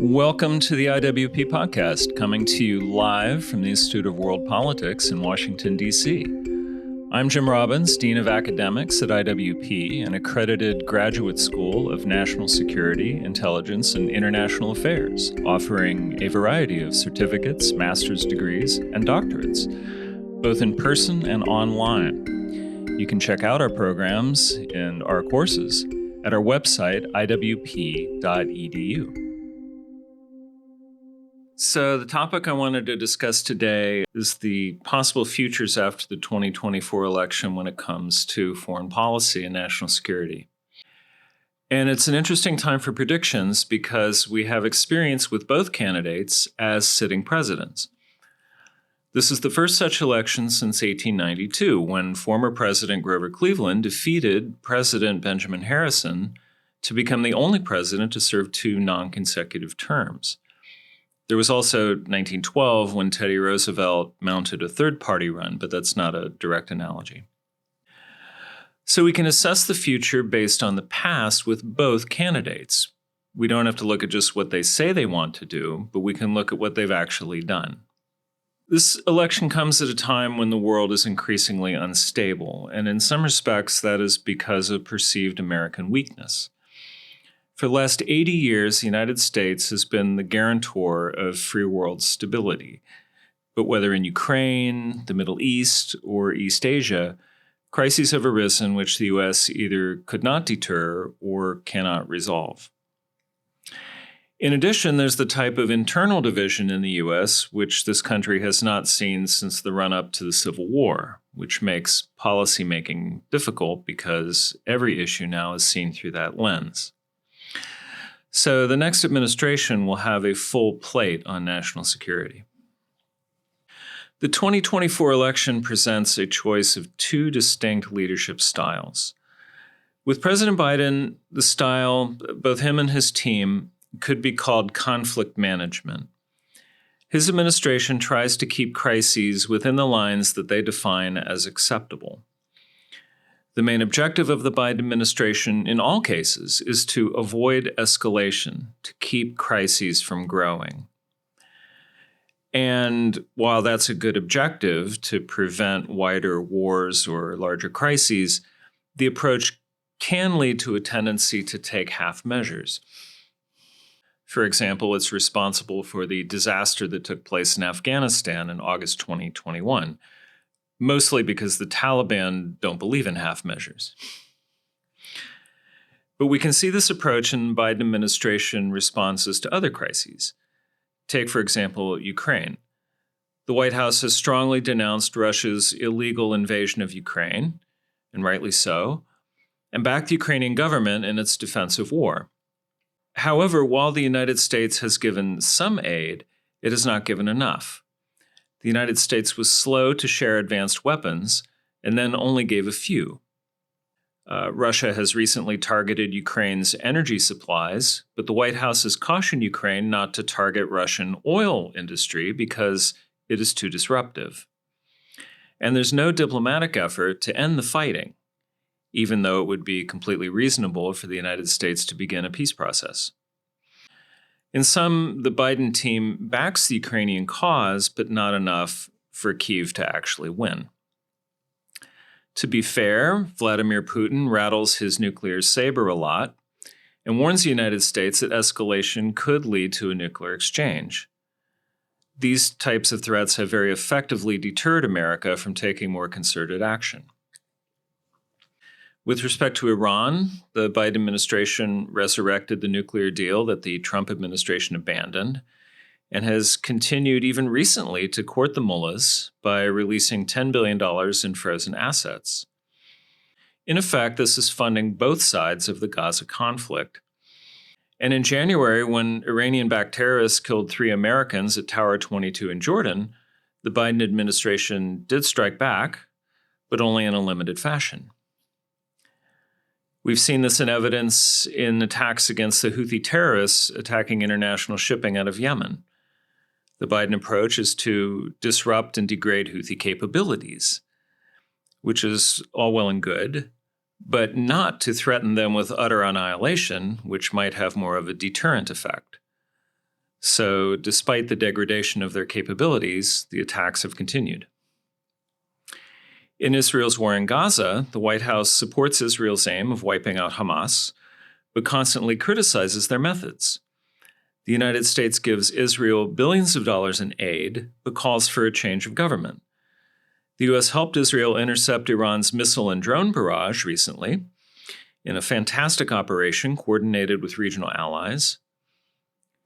Welcome to the IWP podcast, coming to you live from the Institute of World Politics in Washington, D.C. I'm Jim Robbins, Dean of Academics at IWP, an accredited graduate school of national security, intelligence, and international affairs, offering a variety of certificates, master's degrees, and doctorates, both in person and online. You can check out our programs and our courses at our website, iwp.edu. So the topic I wanted to discuss today is the possible futures after the 2024 election when it comes to foreign policy and national security. And it's an interesting time for predictions because we have experience with both candidates as sitting presidents. This is the first such election since 1892, when former President Grover Cleveland defeated President Benjamin Harrison to become the only president to serve two non-consecutive terms. There was also 1912 when Teddy Roosevelt mounted a third-party run, but that's not a direct analogy. So we can assess the future based on the past with both candidates. We don't have to look at just what they say they want to do, but we can look at what they've actually done. This election comes at a time when the world is increasingly unstable, and in some respects that is because of perceived American weakness. For the last 80 years, the United States has been the guarantor of free world stability. But whether in Ukraine, the Middle East, or East Asia, crises have arisen which the U.S. either could not deter or cannot resolve. In addition, there's the type of internal division in the U.S. which this country has not seen since the run-up to the Civil War, which makes policymaking difficult because every issue now is seen through that lens. So the next administration will have a full plate on national security. The 2024 election presents a choice of two distinct leadership styles. With President Biden, the style, both him and his team, could be called conflict management. His administration tries to keep crises within the lines that they define as acceptable. The main objective of the Biden administration in all cases is to avoid escalation, to keep crises from growing. And while that's a good objective to prevent wider wars or larger crises, the approach can lead to a tendency to take half measures. For example, it's responsible for the disaster that took place in Afghanistan in August 2021. Mostly because the Taliban don't believe in half measures. But we can see this approach in Biden administration responses to other crises. Take, for example, Ukraine. The White House has strongly denounced Russia's illegal invasion of Ukraine, and rightly so, and backed the Ukrainian government in its defensive war. However, while the United States has given some aid, it has not given enough. The United States was slow to share advanced weapons and then only gave a few. Russia has recently targeted Ukraine's energy supplies, but the White House has cautioned Ukraine not to target Russian oil industry because it is too disruptive. And there's no diplomatic effort to end the fighting, even though it would be completely reasonable for the United States to begin a peace process. In sum, the Biden team backs the Ukrainian cause, but not enough for Kyiv to actually win. To be fair, Vladimir Putin rattles his nuclear saber a lot and warns the United States that escalation could lead to a nuclear exchange. These types of threats have very effectively deterred America from taking more concerted action. With respect to Iran, the Biden administration resurrected the nuclear deal that the Trump administration abandoned and has continued even recently to court the mullahs by releasing $10 billion in frozen assets. In effect, this is funding both sides of the Gaza conflict. And in January, when Iranian-backed terrorists killed 3 Americans at Tower 22 in Jordan, the Biden administration did strike back, but only in a limited fashion. We've seen this in evidence in attacks against the Houthi terrorists attacking international shipping out of Yemen. The Biden approach is to disrupt and degrade Houthi capabilities, which is all well and good, but not to threaten them with utter annihilation, which might have more of a deterrent effect. So, despite the degradation of their capabilities, the attacks have continued. In Israel's war in Gaza, the White House supports Israel's aim of wiping out Hamas, but constantly criticizes their methods. The United States gives Israel billions of dollars in aid, but calls for a change of government. The U.S. helped Israel intercept Iran's missile and drone barrage recently in a fantastic operation coordinated with regional allies,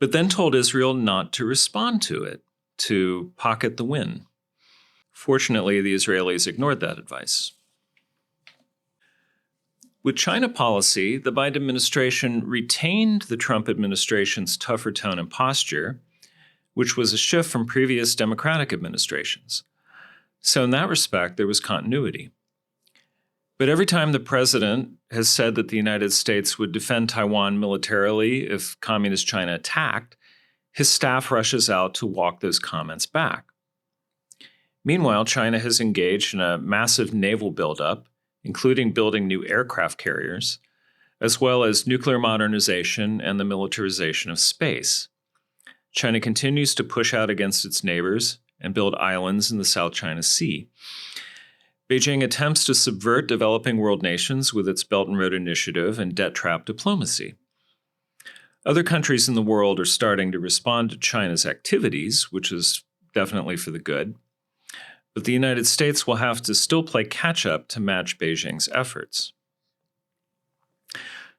but then told Israel not to respond to it, to pocket the win. Fortunately, the Israelis ignored that advice. With China policy, the Biden administration retained the Trump administration's tougher tone and posture, which was a shift from previous Democratic administrations. So in that respect, there was continuity. But every time the president has said that the United States would defend Taiwan militarily if communist China attacked, his staff rushes out to walk those comments back. Meanwhile, China has engaged in a massive naval buildup, including building new aircraft carriers, as well as nuclear modernization and the militarization of space. China continues to push out against its neighbors and build islands in the South China Sea. Beijing attempts to subvert developing world nations with its Belt and Road Initiative and debt trap diplomacy. Other countries in the world are starting to respond to China's activities, which is definitely for the good. But the United States will have to still play catch-up to match Beijing's efforts.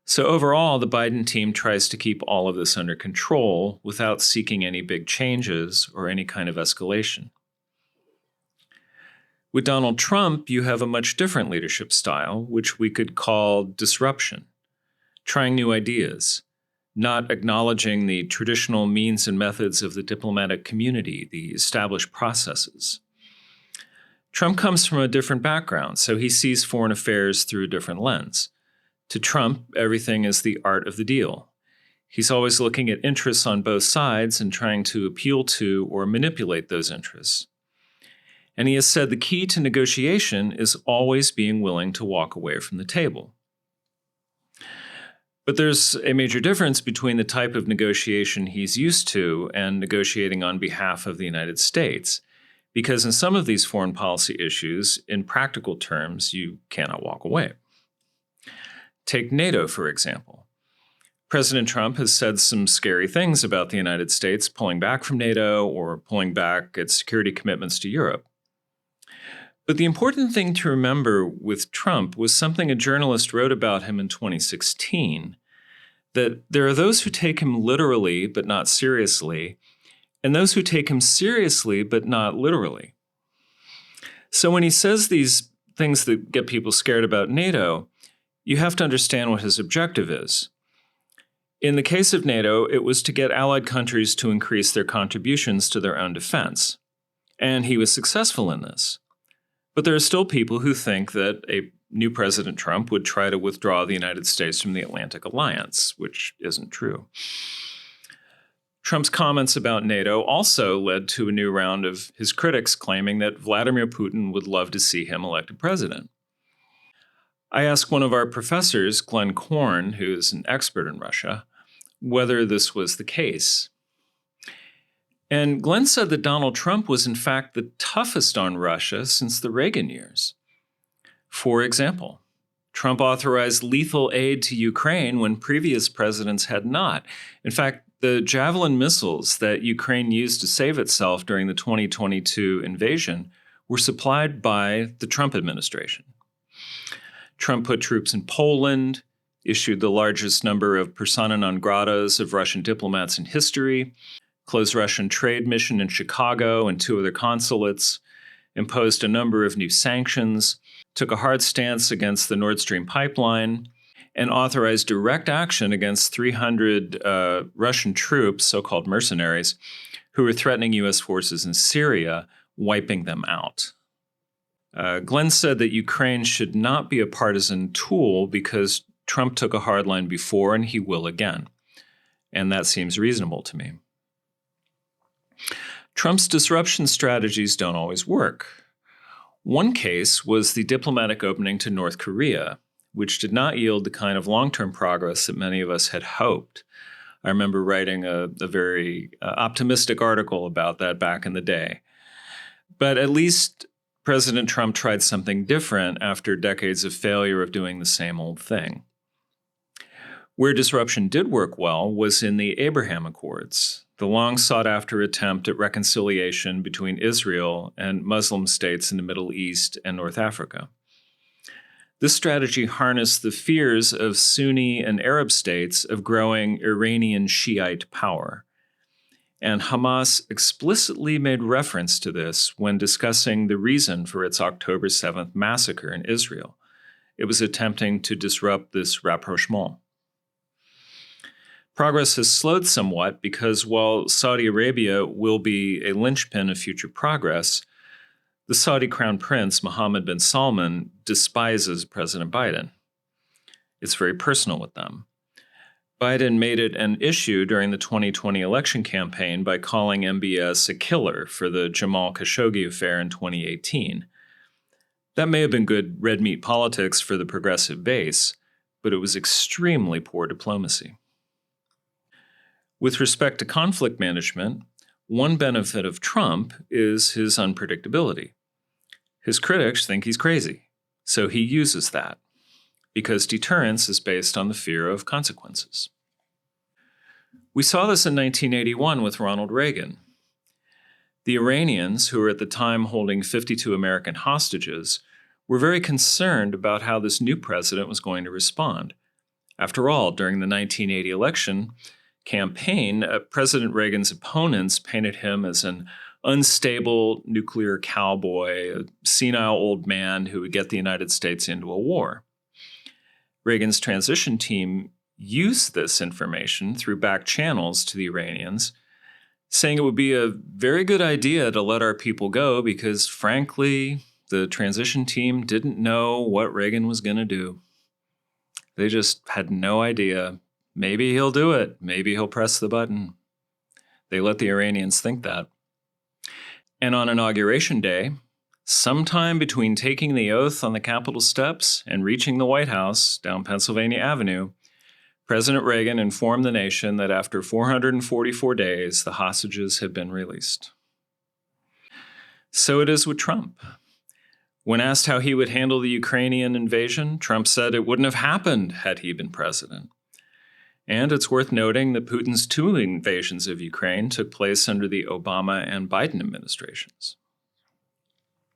So overall, the Biden team tries to keep all of this under control without seeking any big changes or any kind of escalation. With Donald Trump, you have a much different leadership style, which we could call disruption, trying new ideas, not acknowledging the traditional means and methods of the diplomatic community, the established processes. Trump comes from a different background, so he sees foreign affairs through a different lens. To Trump, everything is the art of the deal. He's always looking at interests on both sides and trying to appeal to or manipulate those interests. And he has said the key to negotiation is always being willing to walk away from the table. But there's a major difference between the type of negotiation he's used to and negotiating on behalf of the United States. Because in some of these foreign policy issues, in practical terms, you cannot walk away. Take NATO, for example. President Trump has said some scary things about the United States pulling back from NATO or pulling back its security commitments to Europe. But the important thing to remember with Trump was something a journalist wrote about him in 2016, that there are those who take him literally but not seriously, and those who take him seriously but not literally. So when he says these things that get people scared about NATO, you have to understand what his objective is. In the case of NATO, it was to get allied countries to increase their contributions to their own defense. And he was successful in this. But there are still people who think that a new President Trump would try to withdraw the United States from the Atlantic Alliance, which isn't true. Trump's comments about NATO also led to a new round of his critics claiming that Vladimir Putin would love to see him elected president. I asked one of our professors, Glenn Korn, who is an expert in Russia, whether this was the case. And Glenn said that Donald Trump was in fact the toughest on Russia since the Reagan years. For example, Trump authorized lethal aid to Ukraine when previous presidents had not. In fact, the Javelin missiles that Ukraine used to save itself during the 2022 invasion were supplied by the Trump administration. Trump put troops in Poland, issued the largest number of persona non gratas of Russian diplomats in history, closed Russian trade mission in Chicago and 2 other consulates, imposed a number of new sanctions, took a hard stance against the Nord Stream pipeline, and authorized direct action against 300 Russian troops, so-called mercenaries, who were threatening U.S. forces in Syria, wiping them out. Glenn said that Ukraine should not be a partisan tool because Trump took a hard line before and he will again. And that seems reasonable to me. Trump's disruption strategies don't always work. One case was the diplomatic opening to North Korea, which did not yield the kind of long-term progress that many of us had hoped. I remember writing a very optimistic article about that back in the day. But at least President Trump tried something different after decades of failure of doing the same old thing. Where disruption did work well was in the Abraham Accords, the long sought-after attempt at reconciliation between Israel and Muslim states in the Middle East and North Africa. This strategy harnessed the fears of Sunni and Arab states of growing Iranian Shiite power. And Hamas explicitly made reference to this when discussing the reason for its October 7th massacre in Israel. It was attempting to disrupt this rapprochement. Progress has slowed somewhat because while Saudi Arabia will be a linchpin of future progress, the Saudi Crown Prince, Mohammed bin Salman, despises President Biden. It's very personal with them. Biden made it an issue during the 2020 election campaign by calling MBS a killer for the Jamal Khashoggi affair in 2018. That may have been good red meat politics for the progressive base, but it was extremely poor diplomacy. With respect to conflict management, one benefit of Trump is his unpredictability. His critics think he's crazy, so he uses that, because deterrence is based on the fear of consequences. We saw this in 1981 with Ronald Reagan. The Iranians, who were at the time holding 52 American hostages, were very concerned about how this new president was going to respond. After all, during the 1980 election campaign, President Reagan's opponents painted him as an unstable nuclear cowboy, a senile old man who would get the United States into a war. Reagan's transition team used this information through back channels to the Iranians, saying it would be a very good idea to let our people go because, frankly, the transition team didn't know what Reagan was going to do. They just had no idea. Maybe he'll do it. Maybe he'll press the button. They let the Iranians think that. And on Inauguration Day, sometime between taking the oath on the Capitol steps and reaching the White House down Pennsylvania Avenue, President Reagan informed the nation that after 444 days, the hostages had been released. So it is with Trump. When asked how he would handle the Ukrainian invasion, Trump said it wouldn't have happened had he been president. And it's worth noting that Putin's two invasions of Ukraine took place under the Obama and Biden administrations.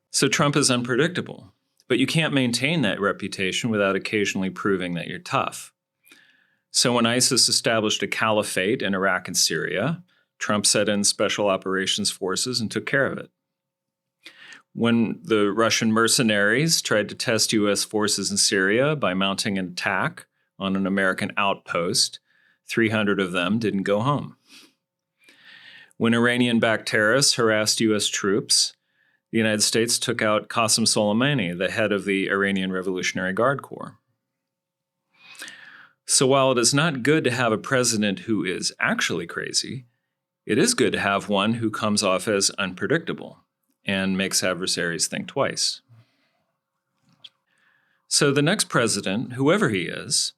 So Trump is unpredictable, but you can't maintain that reputation without occasionally proving that you're tough. So when ISIS established a caliphate in Iraq and Syria, Trump set in special operations forces and took care of it. When the Russian mercenaries tried to test U.S. forces in Syria by mounting an attack on an American outpost, 300 of them didn't go home. When Iranian-backed terrorists harassed U.S. troops, the United States took out Qasem Soleimani, the head of the Iranian Revolutionary Guard Corps. So while it is not good to have a president who is actually crazy, it is good to have one who comes off as unpredictable and makes adversaries think twice. So the next president, whoever he is,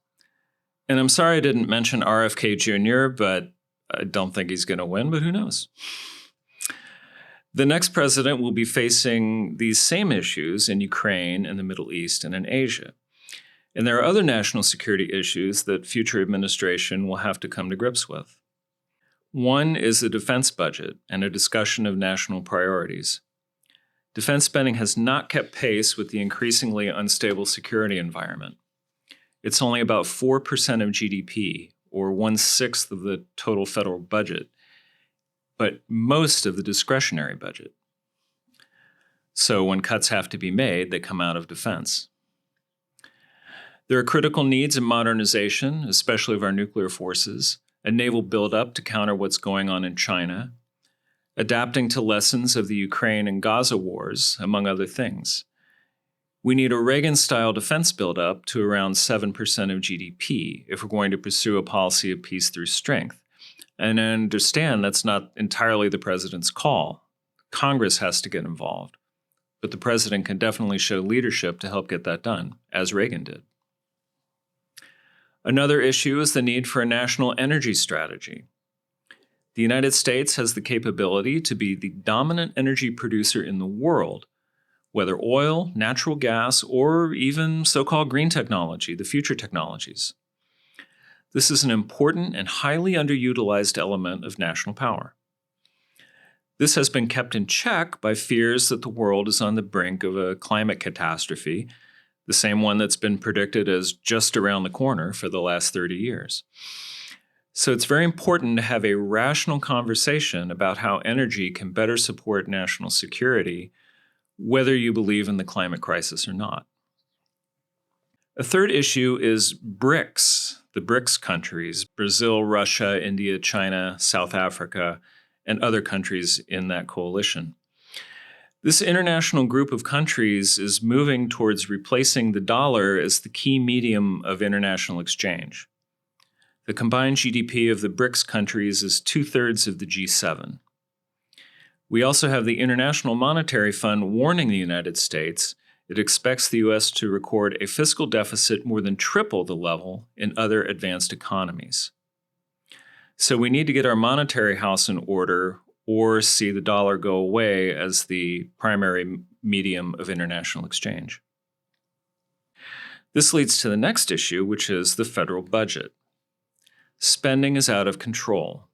and I'm sorry I didn't mention RFK Jr., but I don't think he's going to win, but who knows? The next president will be facing these same issues in Ukraine and the Middle East and in Asia. And there are other national security issues that future administration will have to come to grips with. One is the defense budget and a discussion of national priorities. Defense spending has not kept pace with the increasingly unstable security environment. It's only about 4% of GDP, or 1/6 of the total federal budget, but most of the discretionary budget. So when cuts have to be made, they come out of defense. There are critical needs in modernization, especially of our nuclear forces, a naval buildup to counter what's going on in China, adapting to lessons of the Ukraine and Gaza wars, among other things. We need a Reagan-style defense buildup to around 7% of GDP if we're going to pursue a policy of peace through strength. And I understand that's not entirely the president's call. Congress has to get involved. But the president can definitely show leadership to help get that done, as Reagan did. Another issue is the need for a national energy strategy. The United States has the capability to be the dominant energy producer in the world, whether oil, natural gas, or even so-called green technology, the future technologies. This is an important and highly underutilized element of national power. This has been kept in check by fears that the world is on the brink of a climate catastrophe, the same one that's been predicted as just around the corner for the last 30 years. So it's very important to have a rational conversation about how energy can better support national security, whether you believe in the climate crisis or not. A third issue is BRICS, the BRICS countries, Brazil, Russia, India, China, South Africa, and other countries in that coalition. This international group of countries is moving towards replacing the dollar as the key medium of international exchange. The combined GDP of the BRICS countries is 2/3 of the G7. We also have the International Monetary Fund warning the United States it expects the U.S. to record a fiscal deficit more than triple the level in other advanced economies. So we need to get our monetary house in order or see the dollar go away as the primary medium of international exchange. This leads to the next issue, which is the federal budget. Spending is out of control.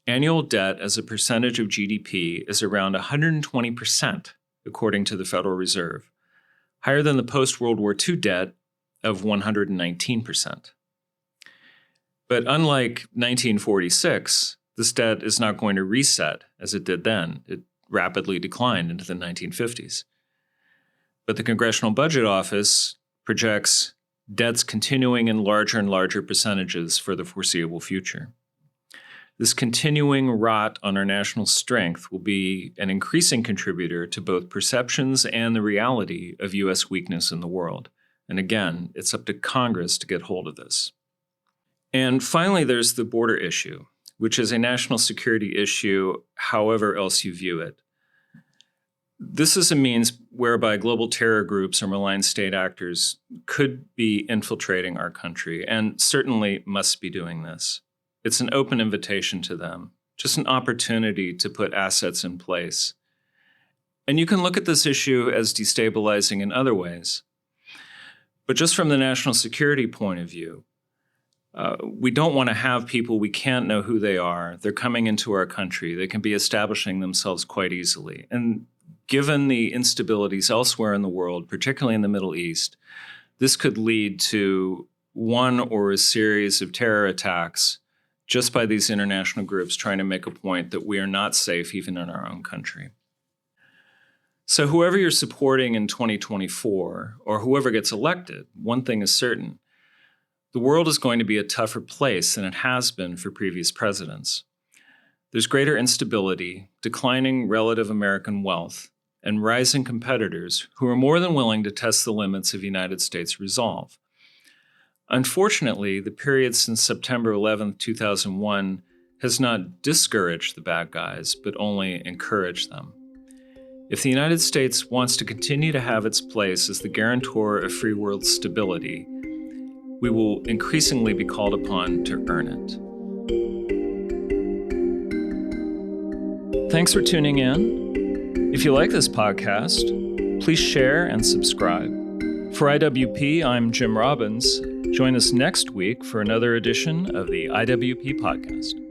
Annual debt as a percentage of GDP is around 120%, according to the Federal Reserve, higher than the post-World War II debt of 119%. But unlike 1946, this debt is not going to reset as it did then. It rapidly declined into the 1950s. But the Congressional Budget Office projects debts continuing in larger and larger percentages for the foreseeable future. This continuing rot on our national strength will be an increasing contributor to both perceptions and the reality of U.S. weakness in the world. And again, it's up to Congress to get hold of this. And finally, there's the border issue, which is a national security issue, however else you view it. This is a means whereby global terror groups or malign state actors could be infiltrating our country, and certainly must be doing this. It's an open invitation to them, just an opportunity to put assets in place. And you can look at this issue as destabilizing in other ways. But just from the national security point of view, we don't want to have people we can't know who they are. They're coming into our country. They can be establishing themselves quite easily. And given the instabilities elsewhere in the world, particularly in the Middle East, this could lead to one or a series of terror attacks just by these international groups trying to make a point that we are not safe even in our own country. So whoever you're supporting in 2024, or whoever gets elected, one thing is certain: the world is going to be a tougher place than it has been for previous presidents. There's greater instability, declining relative American wealth, and rising competitors who are more than willing to test the limits of United States resolve. Unfortunately, the period since September 11, 2001 has not discouraged the bad guys, but only encouraged them. If the United States wants to continue to have its place as the guarantor of free world stability, we will increasingly be called upon to earn it. Thanks for tuning in. If you like this podcast, please share and subscribe. For IWP, I'm Jim Robbins. Join us next week for another edition of the IWP Podcast.